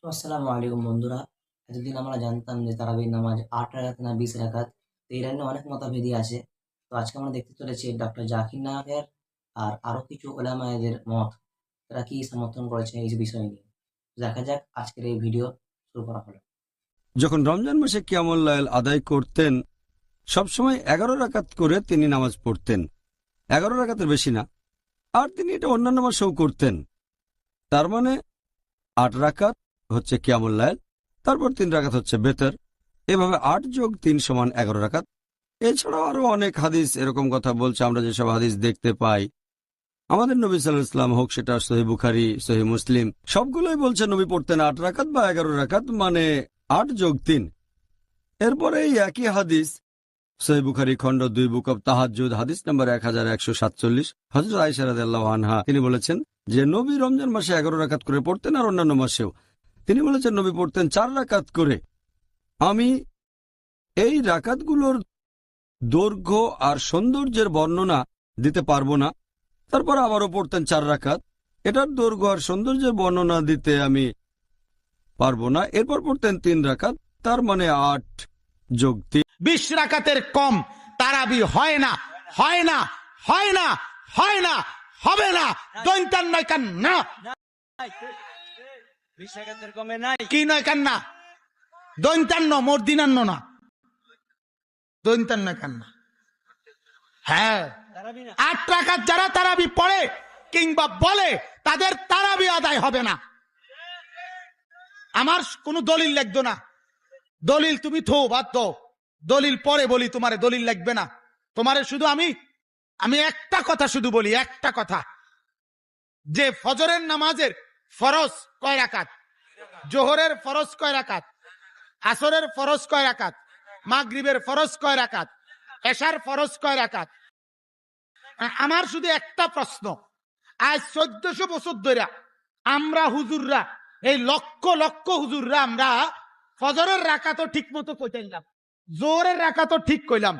তো আসসালামু আলাইকুম বন্ধুরা। এতদিন আমরা জানতাম যে তারাবির নামাজ ৮ রাকাত না ২০ রাকাত। তো এটা নিয়ে অনেক মতভেদই আছে। তো আজকে আমরা দেখতে চলেছি ডক্টর জাকির নায়েকের আর আরো কিছু উলামায়েদের মত। তারা কি সমর্থন করেছে এই বিষয় নিয়ে। দেখা যাক আজকের এই ভিডিও শুরু করা হলো। যখন রমজান মাসে কিয়ামুল লাইল আদায় করতেন সবসময় ১১ রাকাত করে তিনি নামাজ পড়তেন, ১১ রাকাতের বেশি না। আর তিনি এটা অন্যান্য মাসেও করতেন। তার মানে ৮ রাকাত হচ্ছে কিয়ামুল লাইল, তারপর ৩ রাকাত হচ্ছে বেতর। এভাবে ৮ যোগ ৩ সমান ১১ রাকাত। এছাড়াও আরো অনেক হাদিস এরকম কথা বলছে। আমরা যেসব হাদিস দেখতে পাই, আমাদের নবী সাল্লাল্লাহু আলাইহি ওয়াসাল্লাম হোক, সেটা সহিহ বুখারী, সহিহ মুসলিম, সবগুলোই বলছে নবী পড়তেন ৮ রাকাত বা ১১ রাকাত, মানে ৮ যোগ ৩। এরপরে এই একই হাদিস সহিহ বুখারী খণ্ড ২ বুক অব তাহাজ্জুদ হাদিস নম্বর 1147, হযরত আয়েশা রাদিয়াল্লাহু আনহা তিনি বলেছেন যে নবী রমজান মাসে ১১ রাকাত করে পড়তেন আর অন্যান্য মাসেও। তিনি বলেছেন নবী পড়তেন ৪ রাকাত করে। আমি এই রাকাতগুলোর দৈর্ঘ্য আর সৌন্দর্যের বর্ণনা দিতে পারবো না। তারপর আবারও পড়তেন ৪ রাকাত। এটার দৈর্ঘ্য আর সৌন্দর্যের বর্ণনা দিতে আমি পারবো না। এরপর পড়তেন ৩ রাকাত, তার মানে ৮ যোগ ৩। ২০ রাকাতের কম তারাবি হয় না, হয় না, হয় না, হয় না, হবে না। দৈন্তান নয় কান না, ২০ রাকাতের কমে নাই। কি নয় কান না, দৈন্তান্ন মর্দিনান্ন না, দৈন্তান নয় কান না। হ্যাঁ, ৮ রাকাত যারা তারাবি পড়ে কিংবা বলে তাদের তারাবি আদায় হবে না। আমার কোনো দলিল লাগতো না। দলিল তুমি থো বাদ দাও, দলিল পরে বলি, তোমারে দলিল লাগবে না। তোমারে শুধু আমি একটা কথা শুধু বলি, একটা কথা, যে ফজরের নামাজের ফরজ কয় রাকাত, জোহরের ফরজ কয় রাকাত, আসরের ফরজ কয় রাকাত, মাগরিবের ফরজ কয় রাকাত, এশার ফরজ কয় রাকাত। আমার শুধু একটা প্রশ্ন, আজ ১৪০০ বছর ধরে আমরা হুজুররা, এই লক্ষ লক্ষ হুজুররা, আমরা ফজরের রাকাতও ঠিক মতো কইতাম, জোহরের রাকাতও ঠিক কইলাম,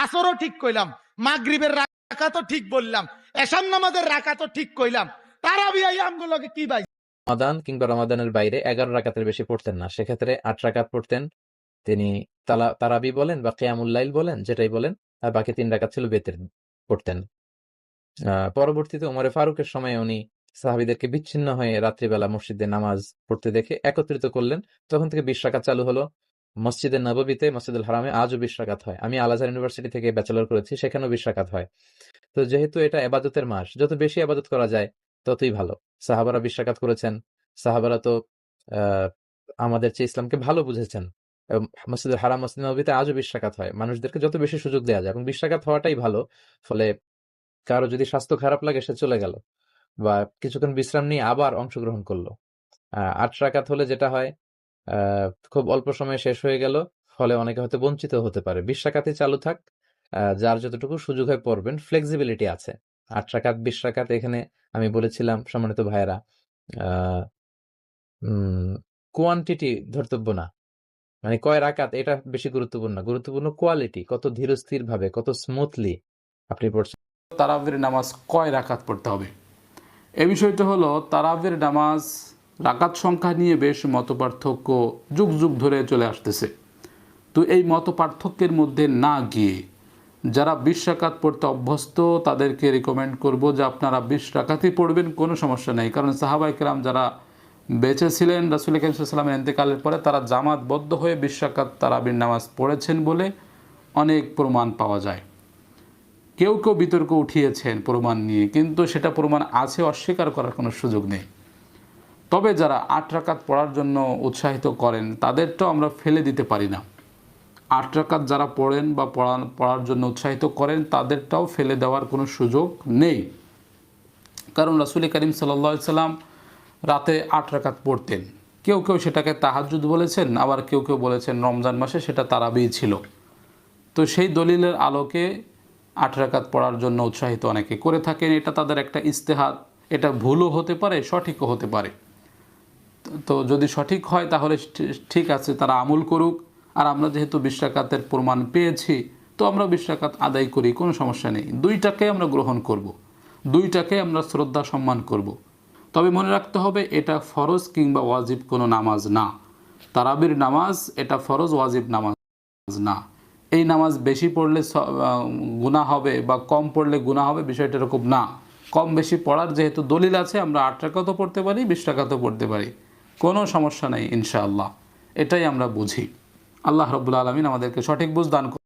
আসরও ঠিক কইলাম, মাগরিবের রাকাতও ঠিক বললাম, এশার নামাজের রাকাতও ঠিক কইলাম, তারাবি আমগুলোকে কি ভাই? রমাদান কিংবা রমাদানের বাইরে ১১ রাকাতের বেশি পড়তেন না। সেক্ষেত্রে ৮ রাকাত পড়তেন। তিনি তারাবি বলেন বা কিয়ামুল লাইল বলেন, যেটাই বলেন, আর বাকি ৩ রাকাত ছিল বেতের পড়তেন। পরবর্তীতে ওমরে ফারুকের সময়ে উনি সাহাবীদেরকে বিচ্ছিন্ন হয়ে রাত্রিবেলা মসজিদে নামাজ পড়তে দেখে একত্রিত করলেন। তখন থেকে ২০ রাকাত চালু হলো। মসজিদে নববীতে, মসজিদুল হারামে আজও ২০ রাকাত হয়। আমি আল আজহার ইউনিভার্সিটি থেকে ব্যাচেলর করেছি, সেখানেও ২০ রাকাত হয়। তো যেহেতু এটা ইবাদতের মাস, যত বেশি ইবাদত করা যায় ততই ভালো। সাহাবারা ২০ রাকাত করেছেন। সাহাবারা তো আমাদের চেয়ে ইসলামকে ভালো বুঝেছেন। মসজিদুল হারাম, মসজিদ নববীতে আজও ২০ রাকাত হয়। মানুষদেরকে যত বেশি সুযোগ দেওয়া যায় এবং ২০ রাকাত হওয়াটাই ভালো। ফলে কারো যদি স্বাস্থ্য খারাপ লাগে সে চলে গেল বা কিছুক্ষণ বিশ্রাম নিয়ে আবার অংশগ্রহণ করলো। ৮ রাকাত হলে যেটা হয়, খুব অল্প সময়ে শেষ হয়ে গেল। ফলে অনেকে হয়তো বঞ্চিত হতে পারে। ২০ রাকাতই চালু থাক। যার যতটুকু সুযোগ হয় পড়বেন। ফ্লেক্সিবিলিটি আছে। ৮ রাকাত, ২০ রাকাত, এখানে আমি বলেছিলাম সম্মানিত ভাইয়েরা, আ উম কোয়ান্টিটি ধর্তব্য না। মানে কয় রাকাত এটা বেশি গুরুত্বপূর্ণ না। গুরুত্বপূর্ণ কোয়ালিটি, কত ধীরস্থিরভাবে, কত স্মুথলি আপনি পড়ছেন। তারাবির নামাজ কয় রাকাত পড়তে হবে, এ বিষয়টা হলো তারাবির নামাজ রাকাত সংখ্যা নিয়ে বেশ মতপার্থক্য যুগ যুগ ধরে চলে আসতেছে। তো এই মতপার্থক্যের মধ্যে না গিয়ে যারা ২০ রাকাত পড়তে অভ্যস্ত তাদেরকে রিকমেন্ড করব যে আপনারা ২০ রাকাতই পড়বেন, কোনো সমস্যা নেই। কারণ সাহাবায়ে কেরাম যারা বেঁচে ছিলেন রাসূল করিম সাল্লাল্লাহু আলাইহি ওয়াসাল্লামের ইন্তেকালের পরে, তারা জামাতবদ্ধ হয়ে ২০ রাকাত তারাবির নামাজ পড়েছেন বলে অনেক প্রমাণ পাওয়া যায়। কেউ কেউ বিতর্ক উঠিয়েছেন প্রমাণ নিয়ে, কিন্তু সেটা প্রমাণ আছে, অস্বীকার করার কোনো সুযোগ নেই। তবে যারা ৮ রাকাত পড়ার জন্য উৎসাহিত করেন তাদেরটাও আমরা ফেলে দিতে পারি না। ৮ রাকাত যারা পড়েন বা পড়ার জন্য উৎসাহিত করেন তাদেরটাও ফেলে দেওয়ার কোনো সুযোগ নেই। কারণ রাসূল করিম সাল্লাল্লাহু আলাইহি সাল্লাম রাতে ৮ রাকাত পড়তেন। কেউ কেউ সেটাকে তাহাজ্জুদ বলেছেন, আবার কেউ কেউ বলেছেন রমজান মাসে সেটা তারাবিই ছিল। তো সেই দলিলের আলোকে ৮ রাকাত পড়ার জন্য উৎসাহিত অনেকে করে থাকেন। এটা তাদের একটা ইজতেহাদ, এটা ভুলও হতে পারে, সঠিকও হতে পারে। তো যদি সঠিক হয় তাহলে ঠিক আছে, তারা আমল করুক। আর আমরা যেহেতু ২০ রাকাতের প্রমাণ পেয়েছি, তো আমরা ২০ রাকাত আদায় করি, কোনো সমস্যা নেই। দুইটাকে আমরা গ্রহণ করব, দুইটাকে আমরা শ্রদ্ধা সম্মান করব। তবে মনে রাখতে হবে এটা ফরজ কিংবা ওয়াজিব কোনো নামাজ না। তারাবির নামাজ এটা ফরজ ওয়াজিব নামাজ না। এই নামাজ বেশি পড়লে গুনাহ হবে বা কম পড়লে গুনাহ হবে, বিষয়টা এরকম না। কম বেশি পড়ার যেহেতু দলিল আছে, আমরা 8 রাকাতও পড়তে পারি, 20 রাকাতও পড়তে পারি, কোনো সমস্যা নেই ইনশাআল্লাহ। এটাই আমরা বুঝি। আল্লাহ রাব্বুল আলামিন আমাদেরকে সঠিক বুঝ দান করুন।